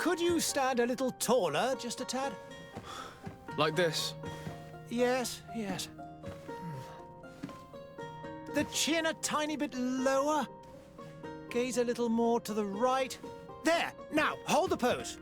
Could you stand a little taller, just a tad? Like this? Yes, yes. The chin a tiny bit lower. Gaze a little more to the right. There! Now, hold the pose.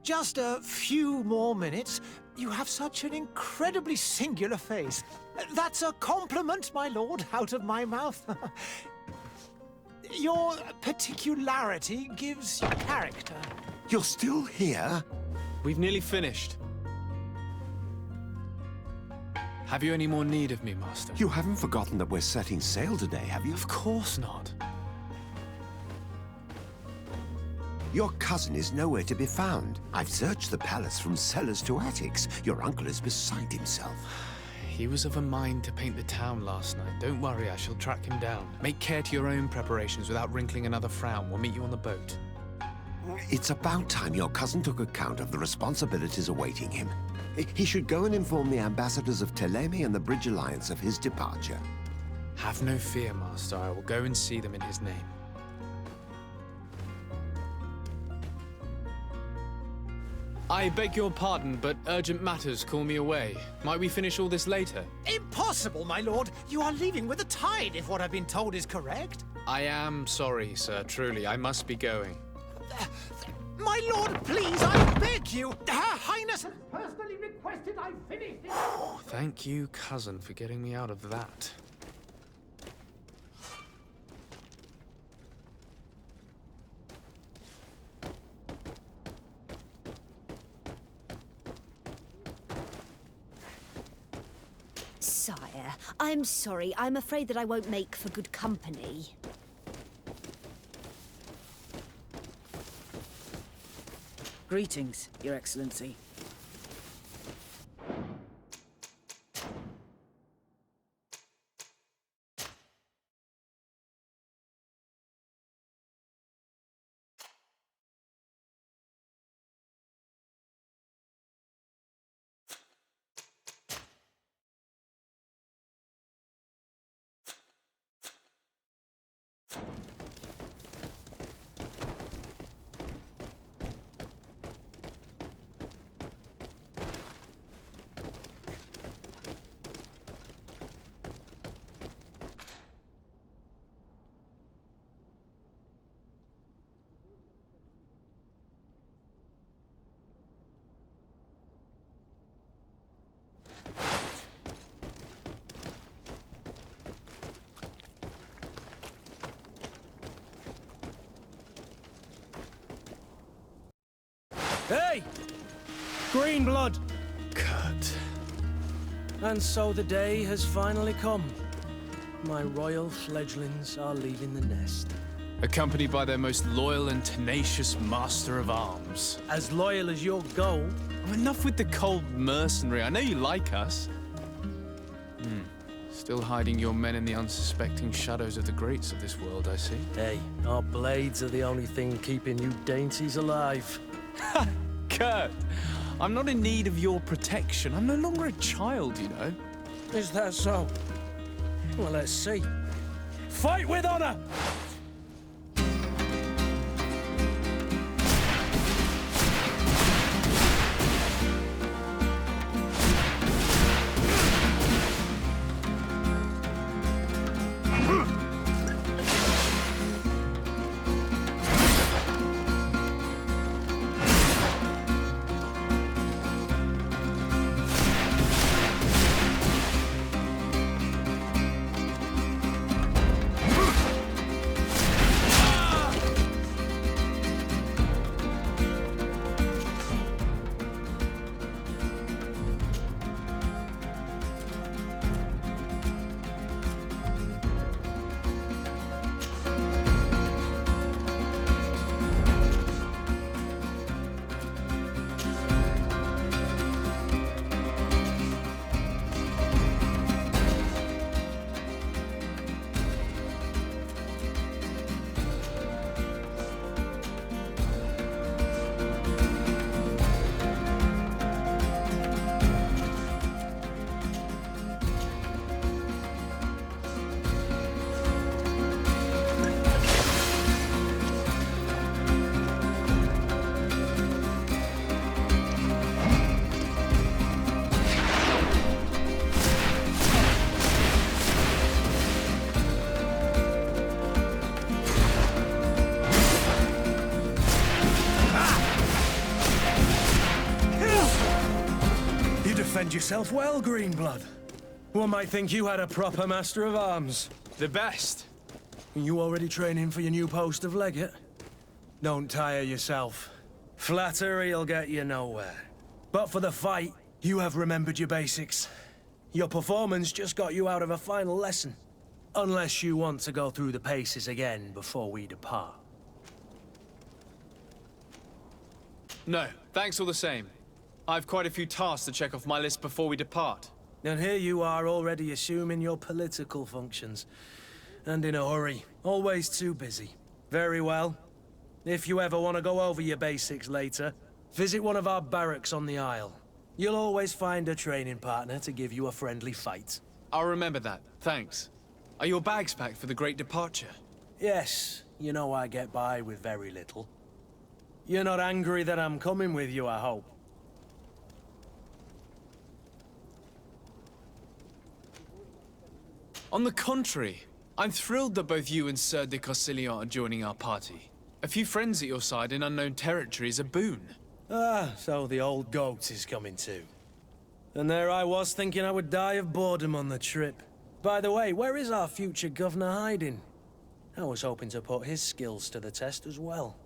Just a few more minutes. You have such an incredibly singular face. That's a compliment, my lord, out of my mouth. Your particularity gives you character. You're still here? We've nearly finished. Have you any more need of me, Master? You haven't forgotten that we're setting sail today, have you? Of course not. Your cousin is nowhere to be found. I've searched the palace from cellars to attics. Your uncle is beside himself. He was of a mind to paint the town last night. Don't worry, I shall track him down. Make care to your own preparations without wrinkling another frown. We'll meet you on the boat. It's about time your cousin took account of the responsibilities awaiting him. He should go and inform the ambassadors of Telemi and the Bridge Alliance of his departure. Have no fear, Master. I will go and see them in his name. I beg your pardon, but urgent matters call me away. Might we finish all this later? Impossible, my lord. You are leaving with the tide, if what I've been told is correct. I am sorry, sir. Truly, I must be going. My lord, please, I beg you. Her Highness has personally requested I finish this. Thank you, cousin, for getting me out of that. Sire, I'm sorry. I'm afraid that I won't make for good company. Greetings, Your Excellency. Hey! Green blood! Kurt. And so the day has finally come. My royal fledglings are leaving the nest. Accompanied by their most loyal and tenacious master of arms. As loyal as your gold. Enough with the cold mercenary. I know you like us. Still hiding your men in the unsuspecting shadows of the greats of this world, I see. Hey, our blades are the only thing keeping you dainties alive. Kurt, I'm not in need of your protection. I'm no longer a child, you know. Is that so? Well, let's see. Fight with honor! Defend yourself well, Greenblood. One might think you had a proper master of arms. The best. You already training for your new post of legate? Don't tire yourself. Flattery'll get you nowhere. But for the fight, you have remembered your basics. Your performance just got you out of a final lesson. Unless you want to go through the paces again before we depart. No, thanks all the same. I've quite a few tasks to check off my list before we depart. And here you are already assuming your political functions. And in a hurry. Always too busy. Very well. If you ever want to go over your basics later, visit one of our barracks on the Isle. You'll always find a training partner to give you a friendly fight. I'll remember that. Thanks. Are your bags packed for the great departure? Yes, you know I get by with very little. You're not angry that I'm coming with you, I hope. On the contrary, I'm thrilled that both you and Sir de Corsillon are joining our party. A few friends at your side in unknown territory is a boon. Ah, so the old goat is coming too. And there I was thinking I would die of boredom on the trip. By the way, where is our future governor hiding? I was hoping to put his skills to the test as well.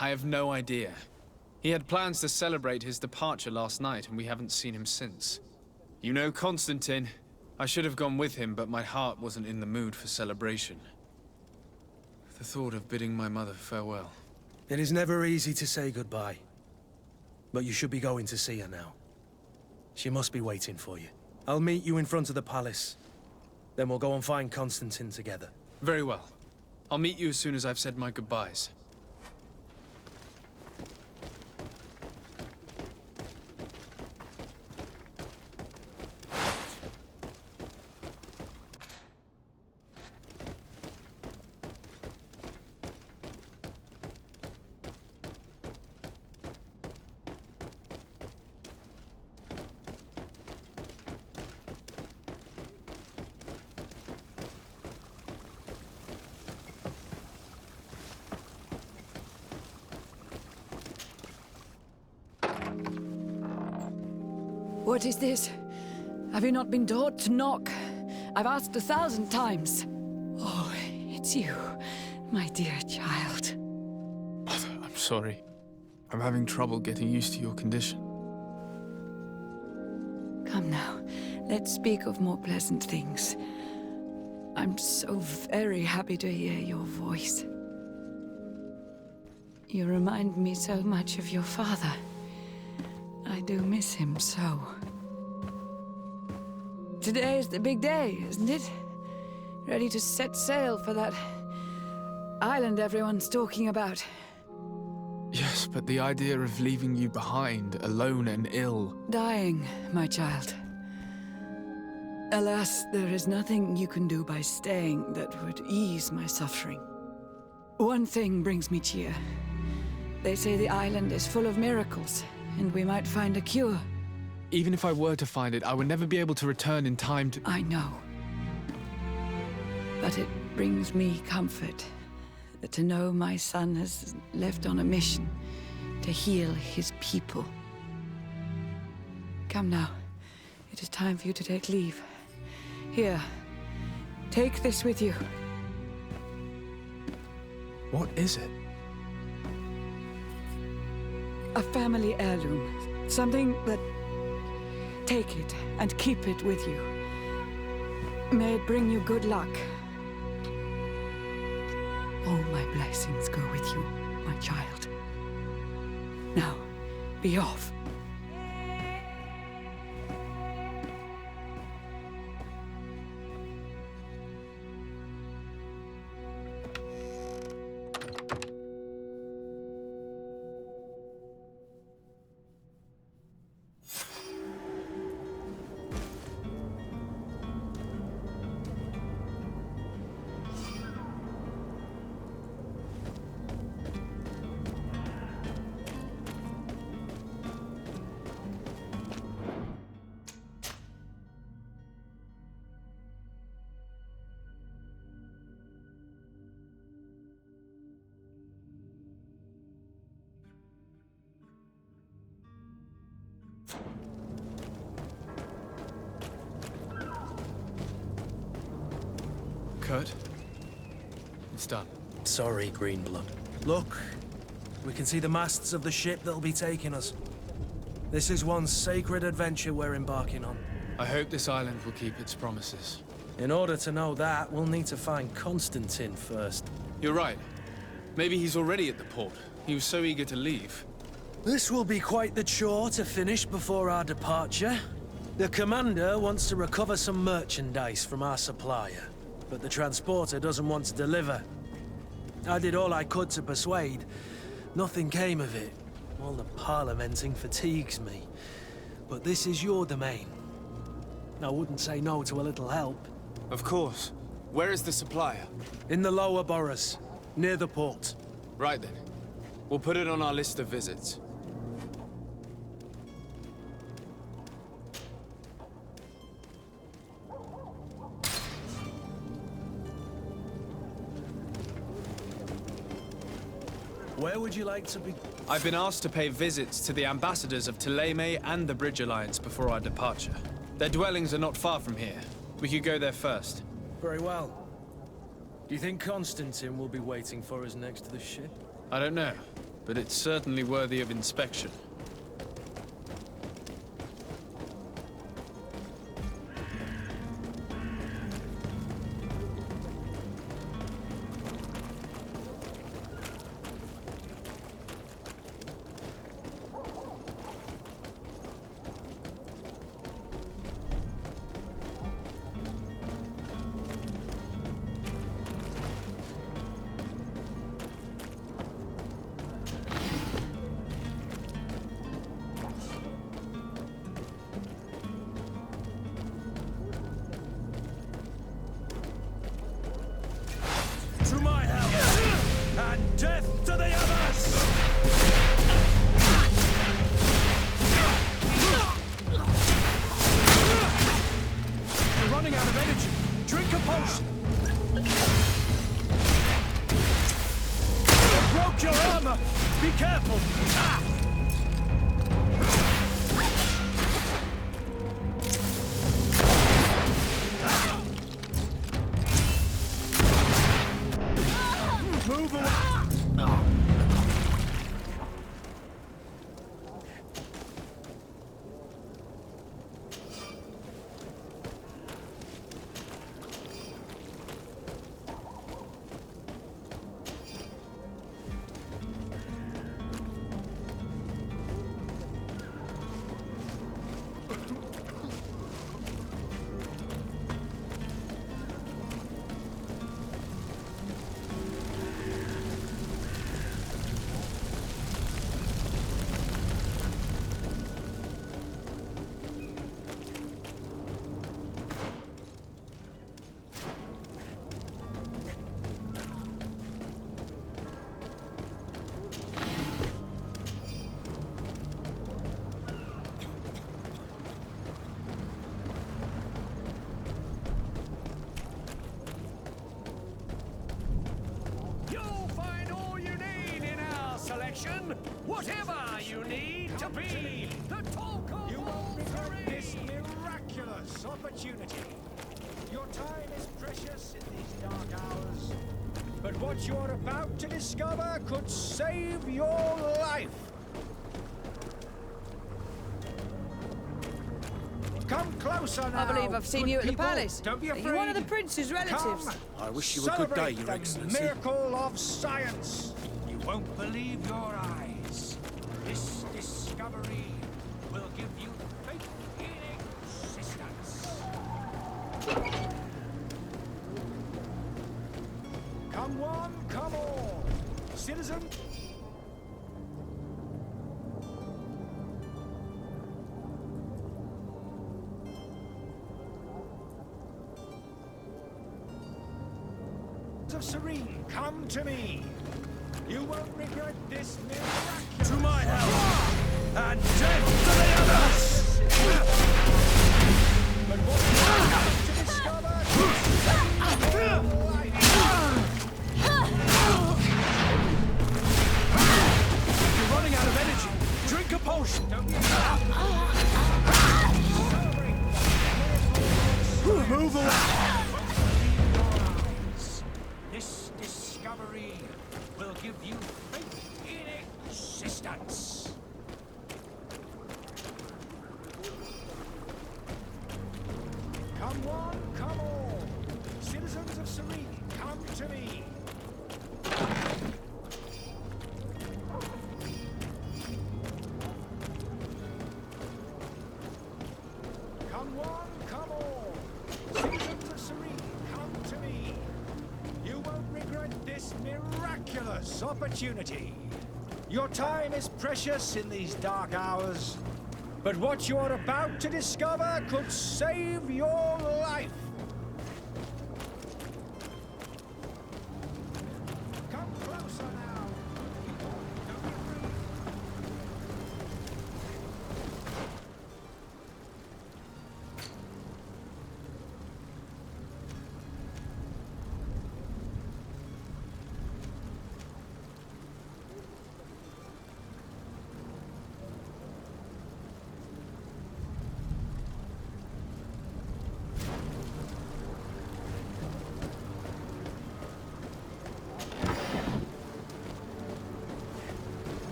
I have no idea. He had plans to celebrate his departure last night, and we haven't seen him since. You know Constantine. I should have gone with him, but my heart wasn't in the mood for celebration. The thought of bidding my mother farewell. It is never easy to say goodbye. But you should be going to see her now. She must be waiting for you. I'll meet you in front of the palace. Then we'll go and find Constantine together. Very well. I'll meet you as soon as I've said my goodbyes. What is this? Have you not been taught to knock? I've asked 1,000 times. Oh, it's you, my dear child. Mother, I'm sorry. I'm having trouble getting used to your condition. Come now, let's speak of more pleasant things. I'm so very happy to hear your voice. You remind me so much of your father. I do miss him so. Today is the big day, isn't it? Ready to set sail for that island everyone's talking about. Yes, but the idea of leaving you behind, alone and ill... Dying, my child. Alas, there is nothing you can do by staying that would ease my suffering. One thing brings me cheer. They say the island is full of miracles, and we might find a cure. Even if I were to find it, I would never be able to return in time to... I know. But it brings me comfort to know my son has left on a mission to heal his people. Come now. It is time for you to take leave. Here, take this with you. What is it? A family heirloom. Something that... Take it and keep it with you. May it bring you good luck. All my blessings go with you, my child. Now, be off. Kurt? It's done. Sorry, Greenblood. Look, we can see the masts of the ship that'll be taking us. This is one sacred adventure we're embarking on. I hope this island will keep its promises. In order to know that, we'll need to find Constantine first. You're right. Maybe he's already at the port. He was so eager to leave. This will be quite the chore to finish before our departure. The commander wants to recover some merchandise from our supplier, but the transporter doesn't want to deliver. I did all I could to persuade. Nothing came of it. All the parliamenting fatigues me. But this is your domain. I wouldn't say no to a little help. Of course. Where is the supplier? In the lower boroughs, near the port. Right then. We'll put it on our list of visits. Where would you like to be? I've been asked to pay visits to the ambassadors of Thélème and the Bridge Alliance before our departure. Their dwellings are not far from here. We could go there first. Very well. Do you think Constantine will be waiting for us next to the ship? I don't know, but it's certainly worthy of inspection. to be! You won't regret this miraculous opportunity. Your time is precious in these dark hours, but what you're about to discover could save your life. Come closer now. I believe I've seen good you at the people. palace. Don't be Are afraid. you one of the prince's relatives? Come, I wish you a good day, celebrate Your the Excellency. miracle of science. You won't believe your eyes. This discovery will give you faith in existence. Come one, come all. Citizen. Of Serene, come to me. You won't regret this miraculous. To my help! And death to the others! But what you're about to discover could save your life. You're running out of energy. Drink a potion. Don't be afraid. Celebrate the Move away. This discovery will give you faith in existence. Come one, come all. Citizens of Serene, come to me. Come one, come all. Citizens of Serene, come to me. You won't regret this miraculous opportunity. Your time is precious in these dark hours, but what you're about to discover could save your life. Come closer now. Don't be afraid.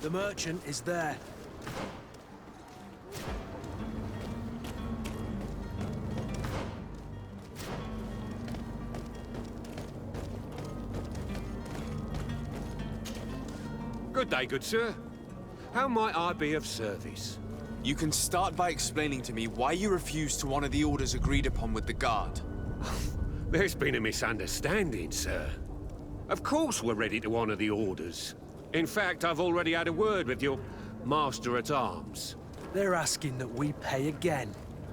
The merchant is there. Good day, good sir. How might I be of service? You can start by explaining to me why you refused to honor the orders agreed upon with the guard. There's been a misunderstanding, sir. Of course we're ready to honor the orders. In fact, I've already had a word with your master-at-arms. They're asking that we pay again,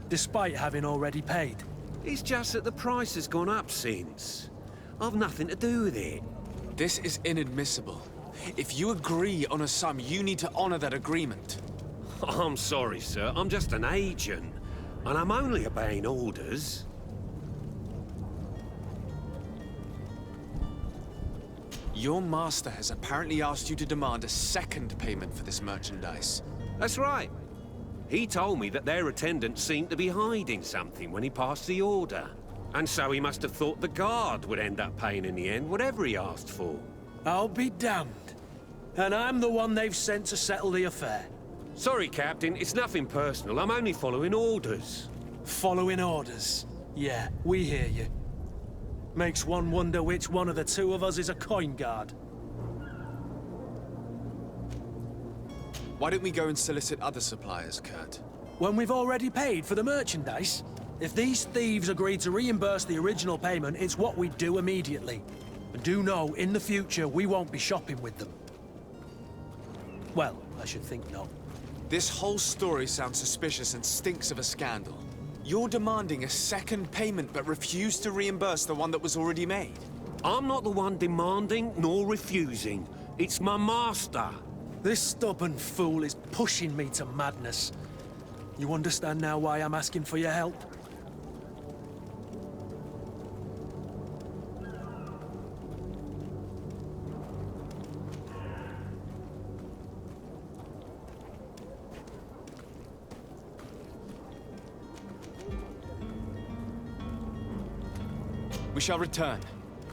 despite having already paid. It's just that the price has gone up since. I've nothing to do with it. This is inadmissible. If you agree on a sum, you need to honor that agreement. I'm sorry, sir. I'm just an agent. And I'm only obeying orders. Your master has apparently asked you to demand a second payment for this merchandise. That's right. He told me that their attendant seemed to be hiding something when he passed the order. And so he must have thought the guard would end up paying in the end, whatever he asked for. I'll be damned. And I'm the one they've sent to settle the affair. Sorry, Captain, it's nothing personal. I'm only following orders. Following orders. Yeah, we hear you. Makes one wonder which one of the two of us is a coin guard. Why don't we go and solicit other suppliers, Kurt? When we've already paid for the merchandise? If these thieves agree to reimburse the original payment, it's what we do immediately. And do know, in the future, we won't be shopping with them. Well, I should think not. This whole story sounds suspicious and stinks of a scandal. You're demanding a second payment but refuse to reimburse the one that was already made. I'm not the one demanding nor refusing. It's my master. This stubborn fool is pushing me to madness. You understand now why I'm asking for your help? We shall return.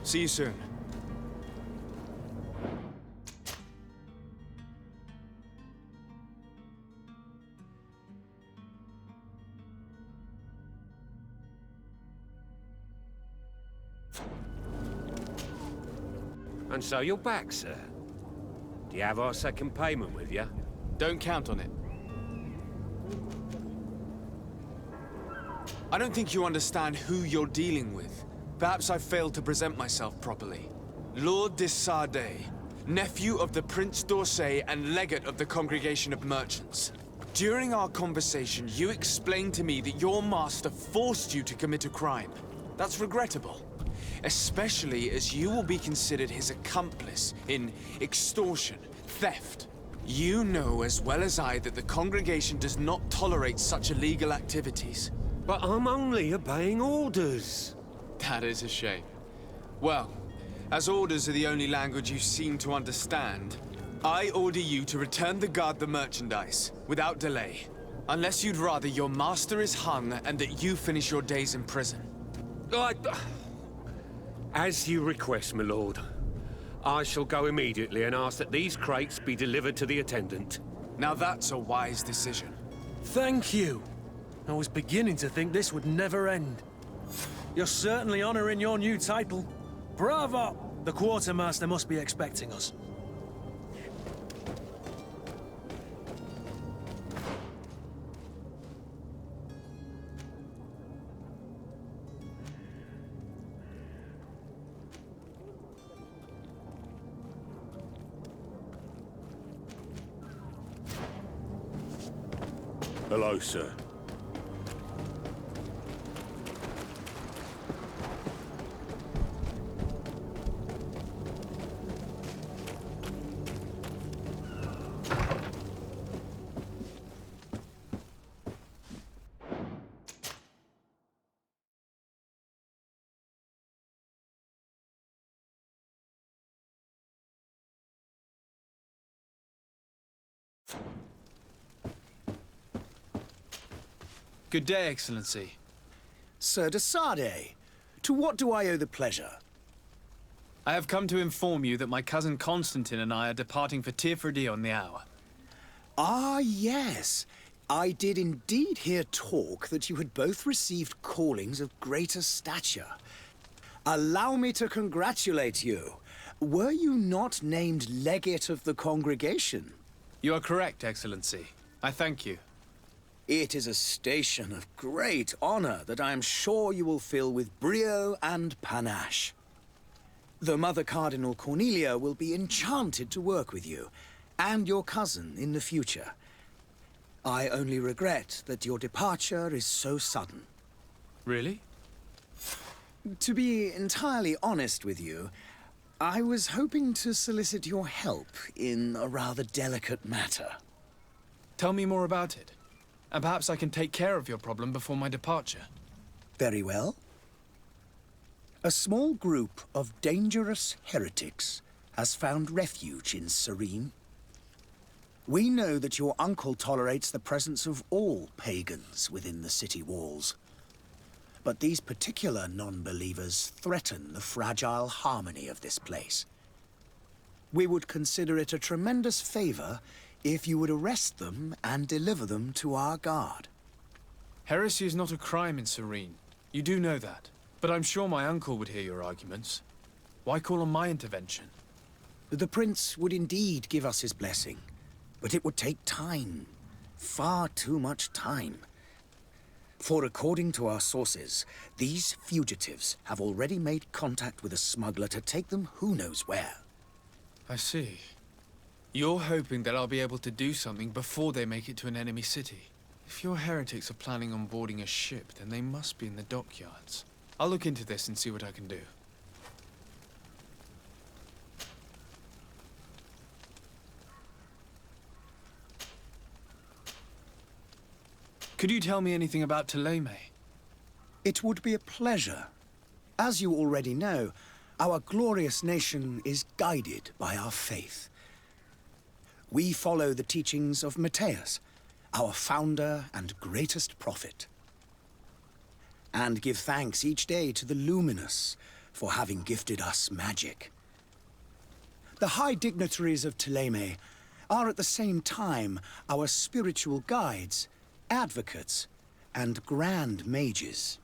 See you soon. And so you're back, sir. Do you have our second payment with you? Don't count on it. I don't think you understand who you're dealing with. Perhaps I failed to present myself properly. Lord de Sardet, nephew of the Prince d'Orsay and legate of the Congregation of Merchants. During our conversation, you explained to me that your master forced you to commit a crime. That's regrettable. Especially as you will be considered his accomplice in extortion, theft. You know as well as I that the congregation does not tolerate such illegal activities. But I'm only obeying orders. That is a shame. Well, as orders are the only language you seem to understand, I order you to return the guard the merchandise, without delay. Unless you'd rather your master is hung and that you finish your days in prison. As you request, my lord. I shall go immediately and ask that these crates be delivered to the attendant. Now that's a wise decision. Thank you. I was beginning to think this would never end. You're certainly honoring your new title. Bravo! The quartermaster must be expecting us. Hello, sir. Good day, Excellency. Sir de Sardet, to what do I owe the pleasure? I have come to inform you that my cousin Constantine and I are departing for Tirfredi on the hour. Ah, yes. I did indeed hear talk that you had both received callings of greater stature. Allow me to congratulate you. Were you not named legate of the congregation? You are correct, Excellency. I thank you. It is a station of great honor that I am sure you will fill with brio and panache. The Mother Cardinal Cornelia will be enchanted to work with you, and your cousin in the future. I only regret that your departure is so sudden. Really? To be entirely honest with you, I was hoping to solicit your help in a rather delicate matter. Tell me more about it. And perhaps I can take care of your problem before my departure. Very well. A small group of dangerous heretics has found refuge in Serene. We know that your uncle tolerates the presence of all pagans within the city walls. But these particular non-believers threaten the fragile harmony of this place. We would consider it a tremendous favor if you would arrest them and deliver them to our guard. Heresy is not a crime in Serene. You do know that. But I'm sure my uncle would hear your arguments. Why call on my intervention? The prince would indeed give us his blessing, but it would take time. Far too much time. For according to our sources, these fugitives have already made contact with a smuggler to take them who knows where. I see. You're hoping that I'll be able to do something before they make it to an enemy city. If your heretics are planning on boarding a ship, then they must be in the dockyards. I'll look into this and see what I can do. Could you tell me anything about Thélème? It would be a pleasure. As you already know, our glorious nation is guided by our faith. We follow the teachings of Matthias, our founder and greatest prophet. and give thanks each day to the Luminous for having gifted us magic. The high dignitaries of Thélème are at the same time our spiritual guides, advocates, and grand mages.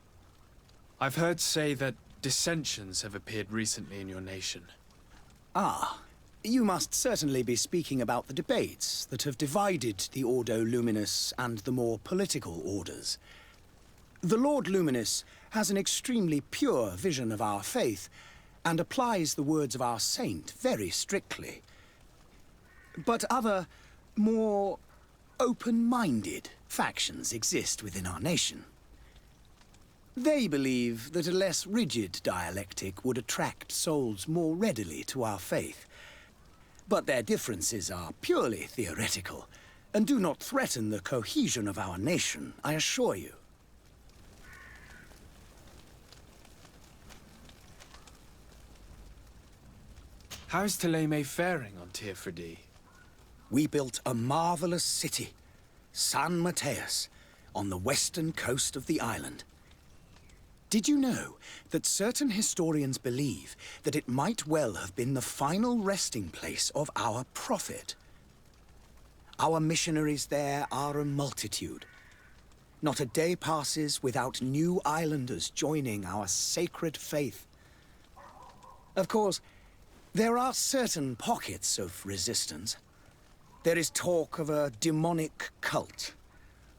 I've heard say that dissensions have appeared recently in your nation. Ah, you must certainly be speaking about the debates that have divided the Ordo Luminous and the more political orders. The Lord Luminous has an extremely pure vision of our faith and applies the words of our saint very strictly. But other, more open-minded factions exist within our nation. They believe that a less rigid dialectic would attract souls more readily to our faith. But their differences are purely theoretical, and do not threaten the cohesion of our nation, I assure you. How's Thélème faring on Teofridi? We built a marvelous city, San Mateus, on the western coast of the island. Did you know that certain historians believe that it might well have been the final resting place of our prophet? Our missionaries there are a multitude. Not a day passes without new islanders joining our sacred faith. Of course, there are certain pockets of resistance. There is talk of a demonic cult,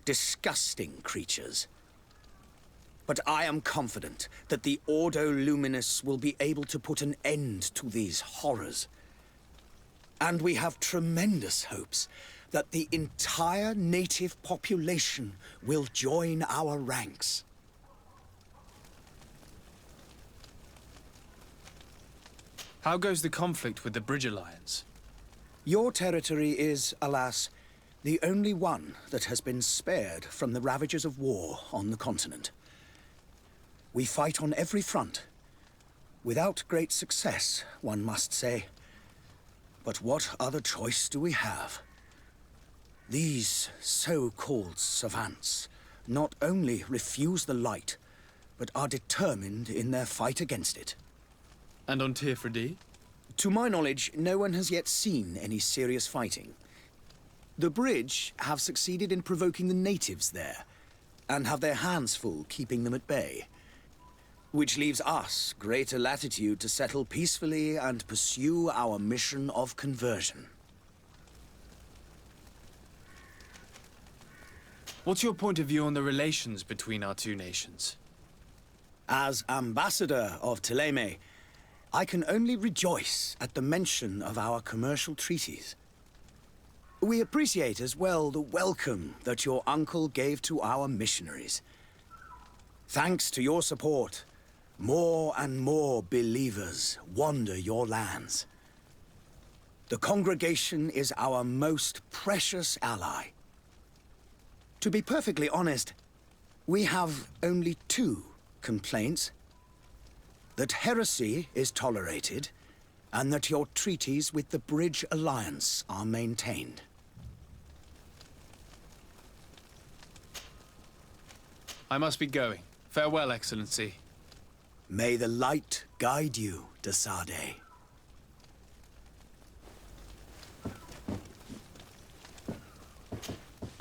disgusting creatures. But I am confident that the Ordo Luminous will be able to put an end to these horrors. And we have tremendous hopes that the entire native population will join our ranks. How goes the conflict with the Bridge Alliance? Your territory is, alas, the only one that has been spared from the ravages of war on the continent. We fight on every front. Without great success, one must say. But what other choice do we have? These so-called savants not only refuse the light, but are determined in their fight against it. And on Teofridi? To my knowledge, no one has yet seen any serious fighting. The Bridge have succeeded in provoking the natives there, and have their hands full keeping them at bay. Which leaves us greater latitude to settle peacefully and pursue our mission of conversion. What's your point of view on the relations between our two nations? As ambassador of Thélème, I can only rejoice at the mention of our commercial treaties. We appreciate as well the welcome that your uncle gave to our missionaries. Thanks to your support, more and more believers wander your lands. The congregation is our most precious ally. To be perfectly honest, we have only two complaints. That heresy is tolerated, and that your treaties with the Bridge Alliance are maintained. I must be going. Farewell, Excellency. May the light guide you, de Sade.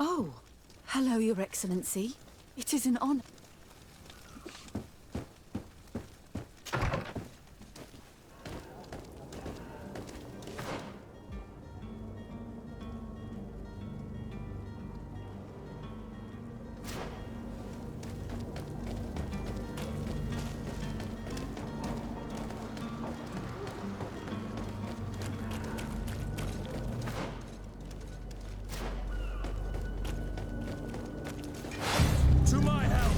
Oh, hello, Your Excellency. It is an honor. To my help!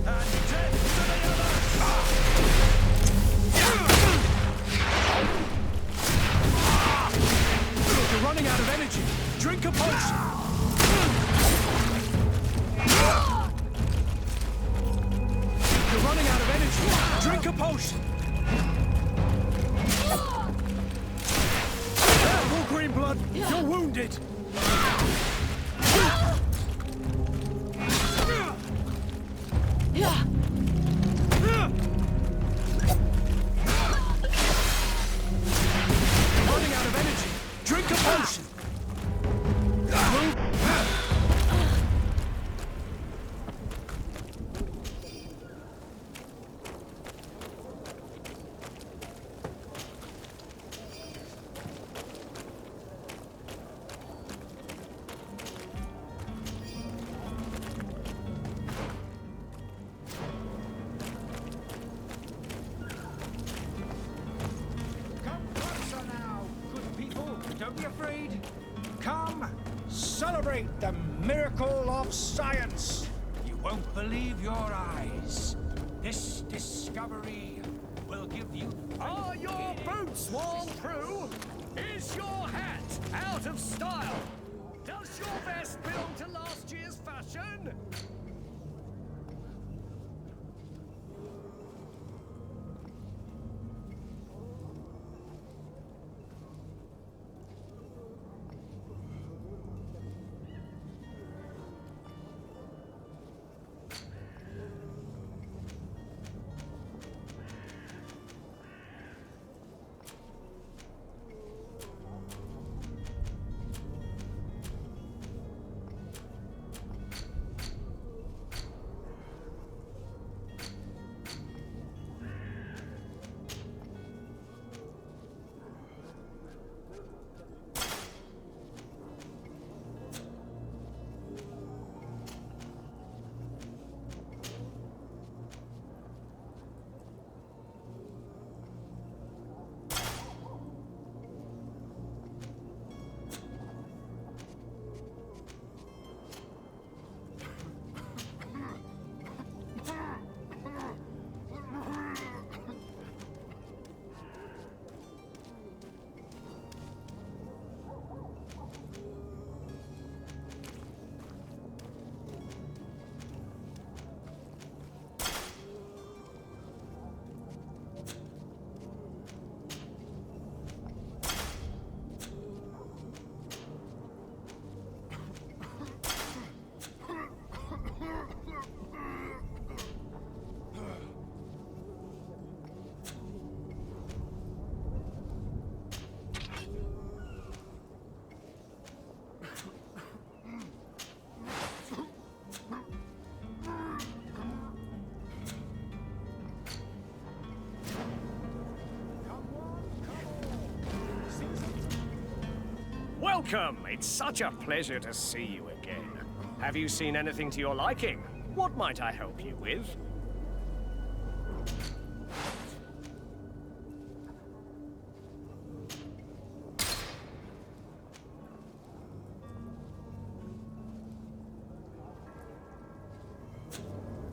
And death to the others! You're running out of energy. Drink a potion! You're running out of energy. Drink a potion! Careful, Greenblood! You're wounded! Yeah. celebrate the miracle of science. You won't believe your eyes. This discovery will give you... Are your boots worn through? Is your hat out of style? Does your vest belong to last year's fashion? Welcome! It's such a pleasure to see you again. Have you seen anything to your liking? What might I help you with?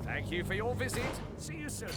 Thank you for your visit. See you soon.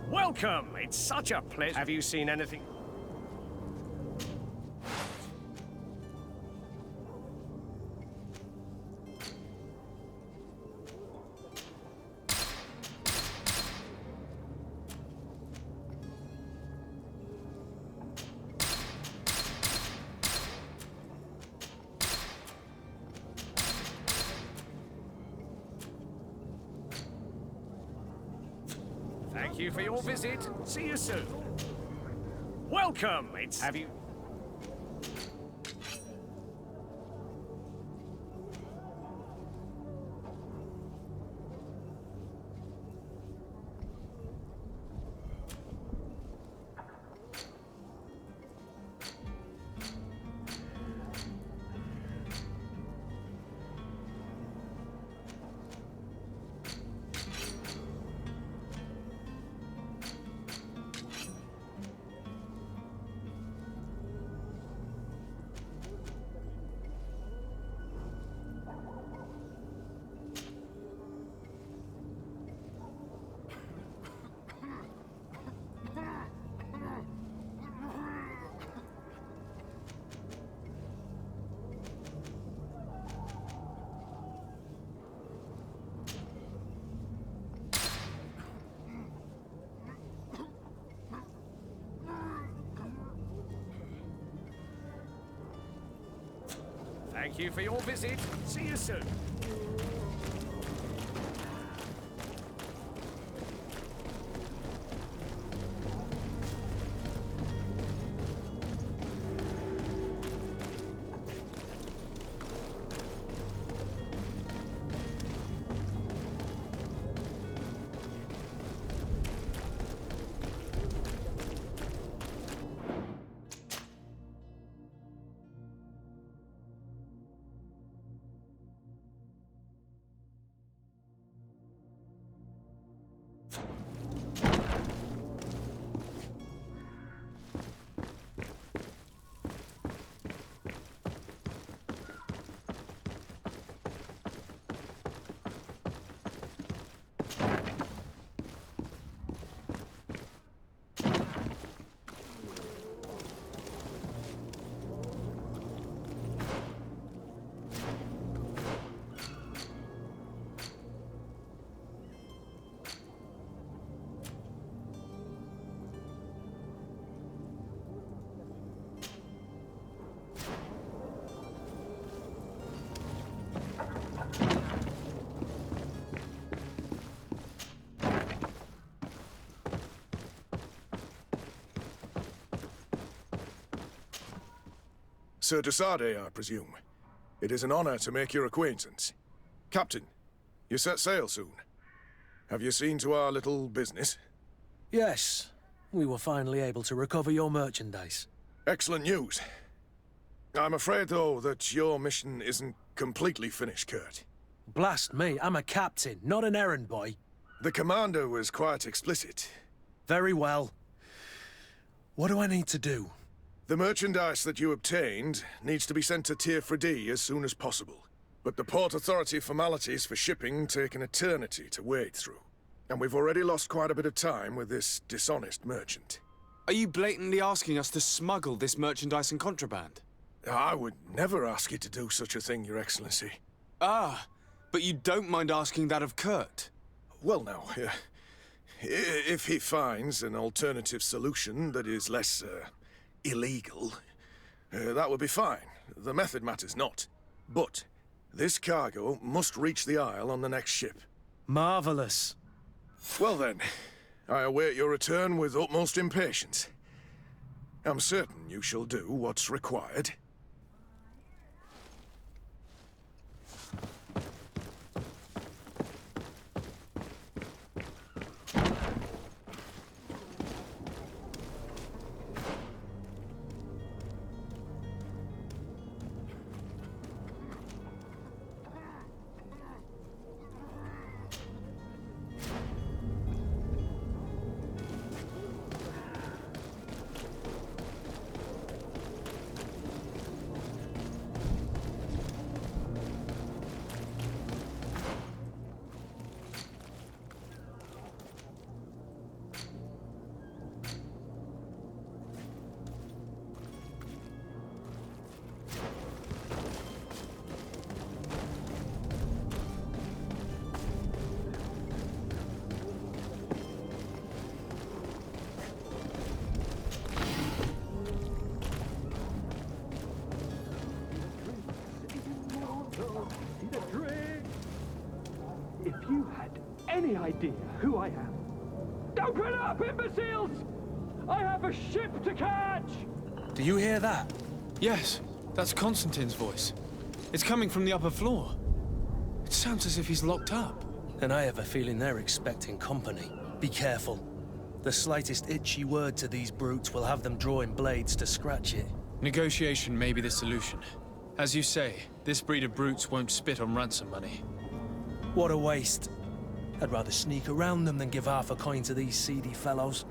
Welcome! It's such a pleasure. Have you seen anything? Thank you for your visit. See you soon. Welcome! Have you... Thank you for your visit. See you soon. Sir Desade, I presume. It is an honor to make your acquaintance. Captain, you set sail soon. Have you seen to our little business? Yes. We were finally able to recover your merchandise. Excellent news. I'm afraid, though, that your mission isn't completely finished, Kurt. Blast me, I'm a captain, not an errand boy. The commander was quite explicit. Very well. What do I need to do? The merchandise that you obtained needs to be sent to Tier 4D as soon as possible. But the Port Authority formalities for shipping take an eternity to wade through. And we've already lost quite a bit of time with this dishonest merchant. Are you blatantly asking us to smuggle this merchandise and contraband? I would never ask you to do such a thing, Your Excellency. Ah, but you don't mind asking that of Kurt? Well, now, if he finds an alternative solution that is less, illegal, that would be fine. The method matters not. But this cargo must reach the Isle on the next ship. Marvelous. Well then, I await your return with utmost impatience. I'm certain you shall do what's required. If you had any idea who I am... Open up, imbeciles! I have a ship to catch! Do you hear that? Yes, that's Constantine's voice. It's coming from the upper floor. It sounds as if he's locked up. And I have a feeling they're expecting company. Be careful. The slightest itchy word to these brutes will have them drawing blades to scratch it. Negotiation may be the solution. As you say, this breed of brutes won't spit on ransom money. What a waste. I'd rather sneak around them than give half a coin to these seedy fellows.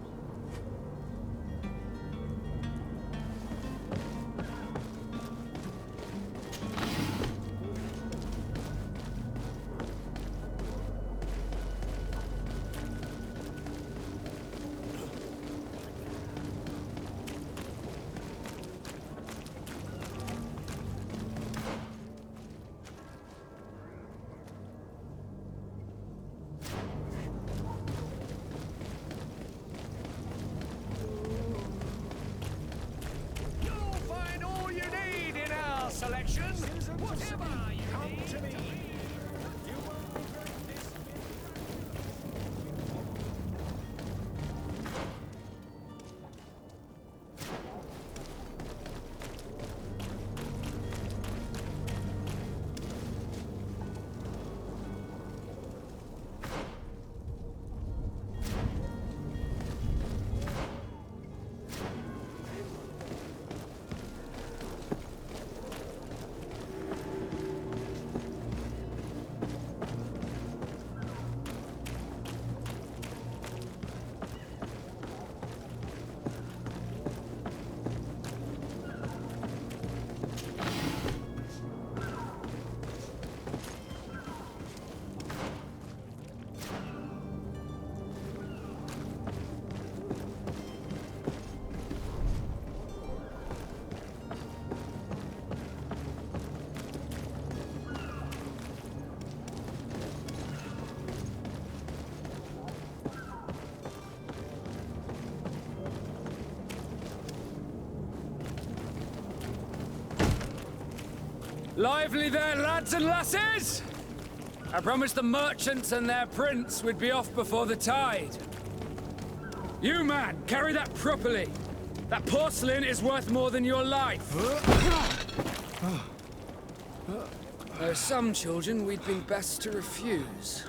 Come to me. You won't regret this. Lively there, lads and lasses! I promised the merchants and their prince we'd be off before the tide. You, man, carry that properly. That porcelain is worth more than your life. There are some children we'd been best to refuse.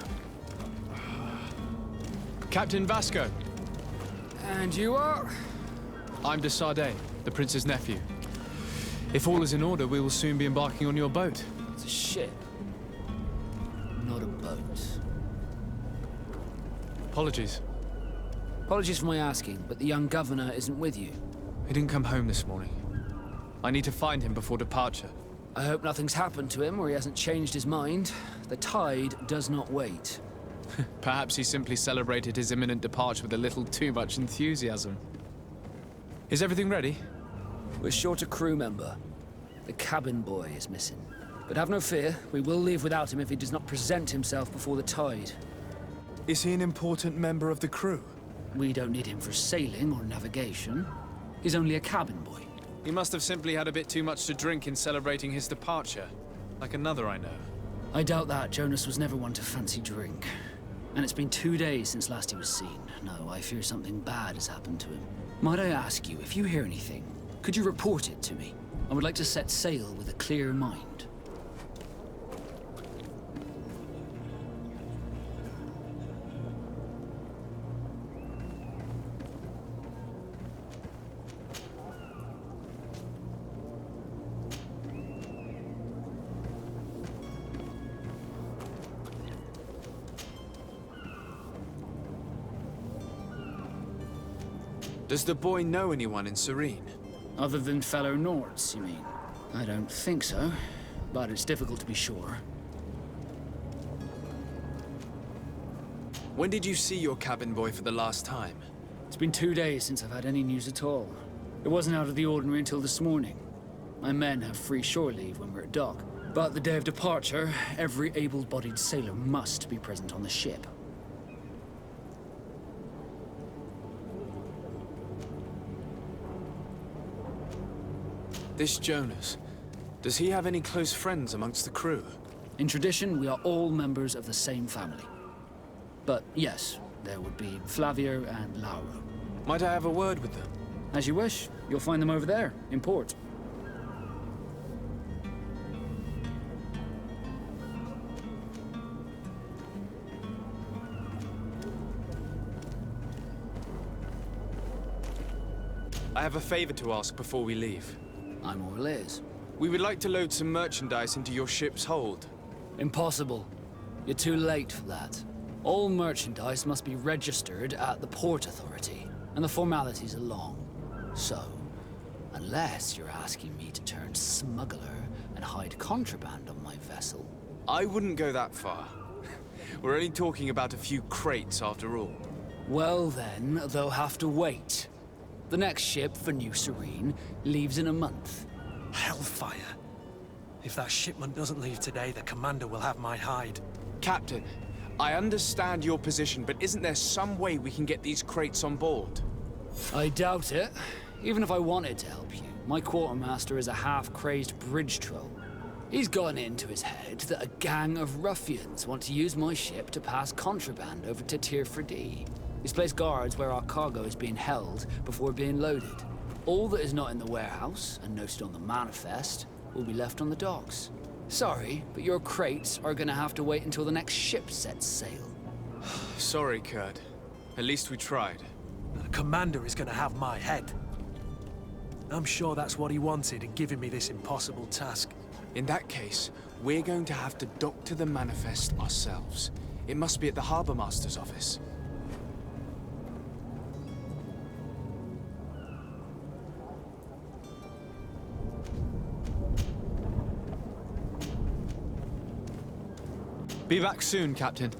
Captain Vasco. And you are? I'm de Sade, the prince's nephew. If all is in order, we will soon be embarking on your boat. It's a ship, not a boat. Apologies. Apologies for my asking, but the young governor isn't with you. He didn't come home this morning. I need to find him before departure. I hope nothing's happened to him or he hasn't changed his mind. The tide does not wait. Perhaps he simply celebrated his imminent departure with a little too much enthusiasm. Is everything ready? We're short a crew member. The cabin boy is missing. But have no fear, we will leave without him if he does not present himself before the tide. Is he an important member of the crew? We don't need him for sailing or navigation. He's only a cabin boy. He must have simply had a bit too much to drink in celebrating his departure. Like another I know. I doubt that. Jonas was never one to fancy drink. And it's been 2 days since last he was seen. No, I fear something bad has happened to him. Might I ask you, if you hear anything, could you report it to me? I would like to set sail with a clear mind. Does the boy know anyone in Serene? Other than fellow Nords, you mean? I don't think so, but it's difficult to be sure. When did you see your cabin boy for the last time? It's been 2 days since I've had any news at all. It wasn't out of the ordinary until this morning. My men have free shore leave when we're at dock, but the day of departure, every able-bodied sailor must be present on the ship. This Jonas, does he have any close friends amongst the crew? In tradition, we are all members of the same family. But yes, there would be Flavio and Lauro. Might I have a word with them? As you wish. You'll find them over there, in port. I have a favor to ask before we leave. I'm all ears. We would like to load some merchandise into your ship's hold. Impossible. You're too late for that. All merchandise must be registered at the Port Authority, and the formalities are long. So, unless you're asking me to turn smuggler and hide contraband on my vessel... I wouldn't go that far. We're only talking about a few crates after all. Well then, they'll have to wait. The next ship for New Serene leaves in a month. Hellfire. If that shipment doesn't leave today, the commander will have my hide. Captain, I understand your position, but isn't there some way we can get these crates on board? I doubt it. Even if I wanted to help you, my quartermaster is a half-crazed bridge troll. He's gotten it into his head that a gang of ruffians want to use my ship to pass contraband over to Tier 4D. He's placed guards where our cargo is being held before being loaded. All that is not in the warehouse, and noted on the manifest, will be left on the docks. Sorry, but your crates are gonna have to wait until the next ship sets sail. Sorry, Kurt. At least we tried. The commander is gonna have my head. I'm sure that's what he wanted in giving me this impossible task. In that case, we're going to have to dock to the manifest ourselves. It must be at the Harbour Master's office. Be back soon, Captain.